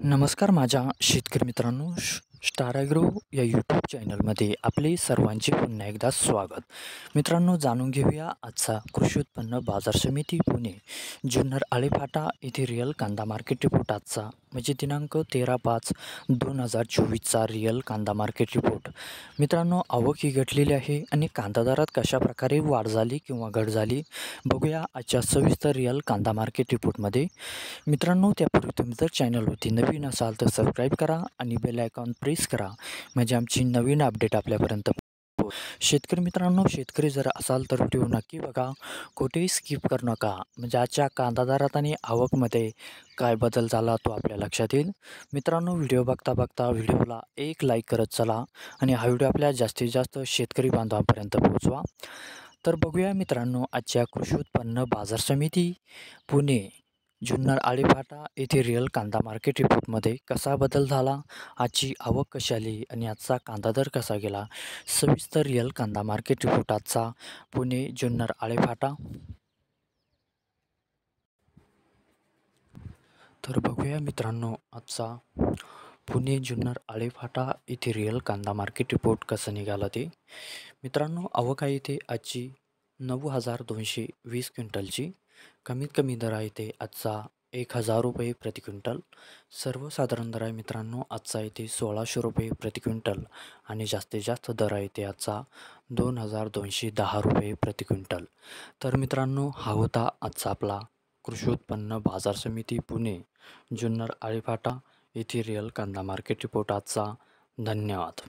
नमस्कार माझ्या शेतकरी मित्रांनो, स्टार ॲग्रो या यूट्यूब चॅनलमध्ये आपले सर्वांचे पुन्हा एकदा स्वागत. मित्रांनो, जाणून घेऊया आजचा कृषी उत्पन्न बाजार समिती पुणे जुन्नर आळेफाटा येथे रिअल कांदा मार्केट रिपोर्ट आजचा म्हणजे दिनांक 13/5/2024चा रिअल कांदा मार्केट रिपोर्ट. मित्रांनो, आवक ही घटलेली आहे आणि कांदा दरात कशाप्रकारे वाढ झाली किंवा घट झाली बघूया आजच्या सविस्तर रिअल कांदा मार्केट रिपोर्टमध्ये. मित्रांनो, त्यापूर्वी तुम्ही जर चॅनलवरती नवीन असाल तर सबस्क्राईब करा आणि बेल आयकॉन प्रेस करा म्हणजे आमची नवीन अपडेट आपल्यापर्यंत शेतकरी मित्रांनो, शेतकरी जर असाल तर व्हिडिओ नक्की बघा, कुठेही स्किप करू नका म्हणजे आजच्या कांदा दरात आणि आवकमध्ये काय बदल झाला तो आपल्या लक्षात येईल. मित्रांनो, व्हिडिओ बघता बघता व्हिडिओला एक लाईक करत चला आणि हा व्हिडिओ आपल्या जास्तीत जास्त शेतकरी बांधवांपर्यंत पोहोचवा. तर बघूया मित्रांनो, आजच्या कृषी उत्पन्न बाजार समिती पुणे जुन्नर आळेफाटा येथे रिअल कांदा मार्केट रिपोर्टमध्ये कसा बदल झाला, आजची आवक कशी आली आणि आजचा कांदा दर कसा गेला, सविस्तर रिअल कांदा मार्केट रिपोर्ट आजचा पुणे जुन्नर आळेफाटा. तर बघूया मित्रांनो, आजचा पुणे जुन्नर आळेफाटा येथे रिअल कांदा मार्केट रिपोर्ट कसं निघालं ते. मित्रांनो, आवक आहे इथे आजची 9,220 क्विंटलची. कमीत कमी दर आहे ते आजचा 1,000 रुपये प्रति क्विंटल. सर्वसाधारण दर आहे मित्रांनो आजचा इथे 1,600 रुपये प्रति क्विंटल आणि जास्तीत जास्त दर आहे ते आजचा 2,210 रुपये प्रति क्विंटल. तर मित्रांनो, हा होता आजचा आपला कृषी उत्पन्न बाजार समिती पुणे जुन्नर आळेफाटा येथे रिअल कांदा मार्केट रिपोर्ट आजचा. धन्यवाद.